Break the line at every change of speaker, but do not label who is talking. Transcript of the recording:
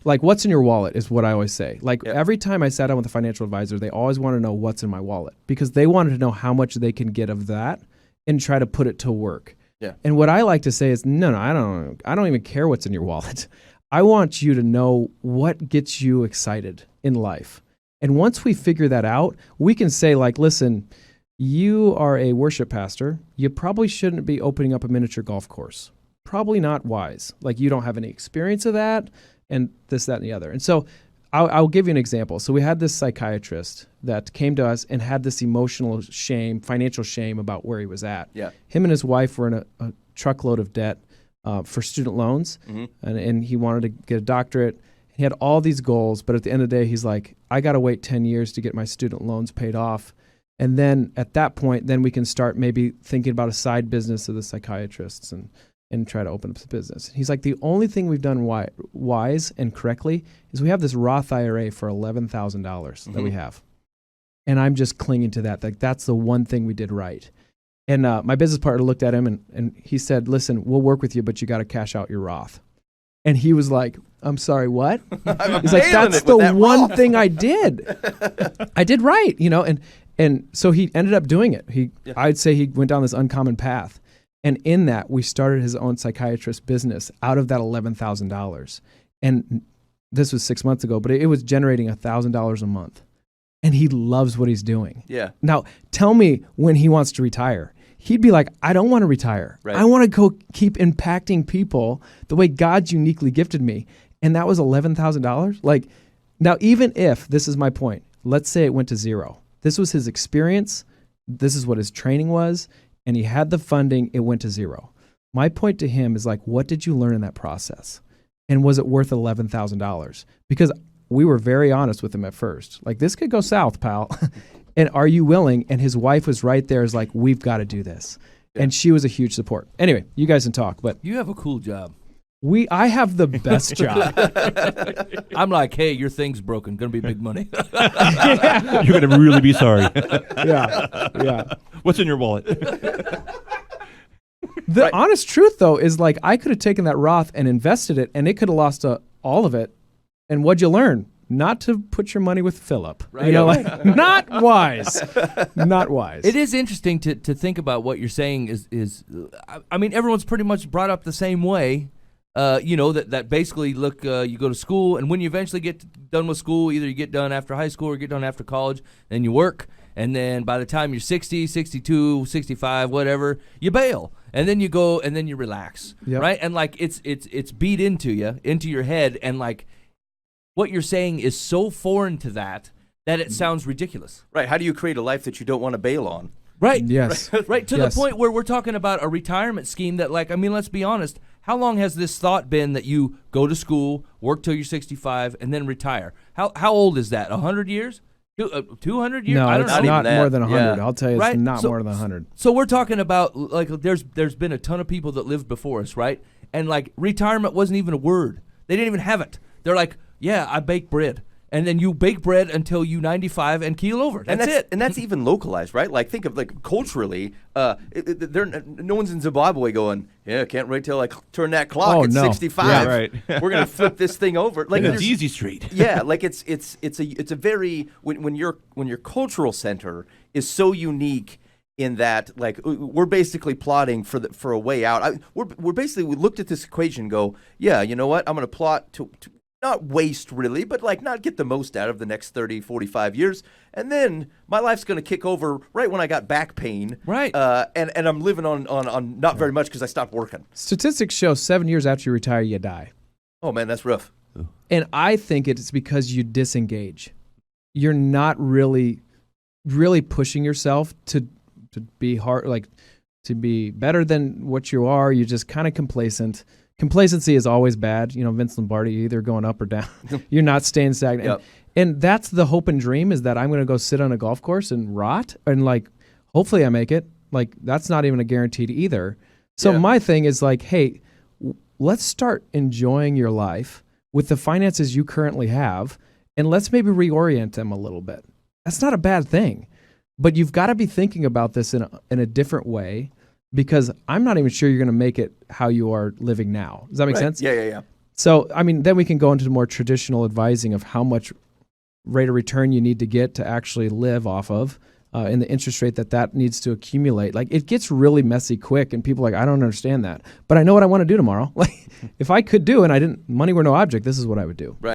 Like, what's in your wallet is what I always say. Like, every time I sat down with a financial advisor, they always want to know what's in my wallet because they wanted to know how much they can get of that and try to put it to work. Yeah. And what I like to say is, no, I don't even care what's in your wallet. I want you to know what gets you excited in life. And once we figure that out, we can say, like, listen, you are a worship pastor. You probably shouldn't be opening up a miniature golf course. Probably not wise. Like, you don't have any experience of that and this, that, and the other. And so I'll give you an example. So we had this psychiatrist that came to us and had this emotional shame, financial shame about where he was at. Yeah. Him and his wife were in a truckload of debt for student loans, and he wanted to get a doctorate. He had all these goals, but at the end of the day, he's like, I got to wait 10 years to get my student loans paid off. And then at that point, then we can start maybe thinking about a side business of the psychiatrists and try to open up a business. He's like, the only thing we've done wise and correctly is we have this Roth IRA for $11,000 that we have. And I'm just clinging to that. Like, that's the one thing we did right. And my business partner looked at him and he said, listen, we'll work with you, but you got to cash out your Roth. And he was like, I'm sorry, what? He's like, that's the one thing I did. I did right, and so he ended up doing it. I'd say he went down this uncommon path. And in that, we started his own psychiatrist business out of that $11,000. And this was 6 months ago, but it was generating $1,000 a month. And he loves what he's doing. Yeah. Now, tell me when he wants to retire. He'd be like, I don't want to retire. Right. I want to go keep impacting people the way God's uniquely gifted me. And that was $11,000. Like, now, even if, this is my point, let's say it went to zero. This was his experience. This is what his training was. And he had the funding, it went to zero. My point to him is like, what did you learn in that process? And was it worth $11,000? Because we were very honest with him at first. Like, this could go south, pal. And are you willing? And his wife was right there, is like, we've got to do this. Yeah. And she was a huge support. Anyway, you guys can talk, but
you have a cool job.
I have the best job.
I'm like, hey, your thing's broken. Gonna be big money.
You're gonna really be sorry.
Yeah.
What's in your wallet?
The honest truth, though, is like, I could have taken that Roth and invested it, and it could have lost all of it. And what'd you learn? Not to put your money with Phillip. Right. Not wise. Not wise.
It is interesting to think about what you're saying is I mean, everyone's pretty much brought up the same way. That basically, look, you go to school, and when you eventually get done with school, either you get done after high school or get done after college, then you work, and then by the time you're 60, 62, 65, whatever, you bail, and then you go, and then you relax, right? And like, it's beat into your head, and like, what you're saying is so foreign to that it sounds ridiculous.
Right, how do you create a life that you don't want to bail on?
Right.
Yes.
Right, to the point where we're talking about a retirement scheme that, like, I mean, let's be honest, how long has this thought been that you go to school, work till you're 65, and then retire? How old is that? 100 years? 200 years?
No,
I don't
it's
know.
not more than 100. Yeah. I'll tell you, it's not more than 100.
So we're talking about, like, there's been a ton of people that lived before us, right? And, like, retirement wasn't even a word. They didn't even have it. They're like, yeah, I bake bread. And then you bake bread until you 95 and keel over. That's it.
And that's even localized, right? Like, think of, like, culturally, no one's in Zimbabwe going, yeah, can't wait till I turn that clock at 65.
Yeah, right.
We're gonna flip this thing over. Like,
it's easy street.
Yeah, like it's a very when your cultural center is so unique in that, like, we're basically plotting for a way out. We looked at this equation and go, yeah, you know what? I'm gonna plot to not waste really, but like not get the most out of the next 30, 45 years. And then my life's going to kick over right when I got back pain.
Right.
And I'm living on not very much because I stopped working.
Statistics show 7 years after you retire, you die.
Oh, man, that's rough.
And I think it's because you disengage. You're not really pushing yourself to be hard, like to be better than what you are. You're just kind of complacent. Complacency is always bad. Vince Lombardi, you're either going up or down. You're not staying stagnant. Yep. And that's the hope and dream, is that I'm going to go sit on a golf course and rot. And, like, hopefully I make it. Like, that's not even a guaranteed either. So my thing is like, hey, let's start enjoying your life with the finances you currently have, and let's maybe reorient them a little bit. That's not a bad thing. But you've got to be thinking about this in a different way, because I'm not even sure you're going to make it how you are living now. Does that make sense?
Yeah.
So, I mean, then we can go into more traditional advising of how much rate of return you need to get to actually live off of, and the interest rate that needs to accumulate. Like, it gets really messy quick, and people are like, I don't understand that. But I know what I want to do tomorrow. Like, if I could do and money were no object, this is what I would do.
Right.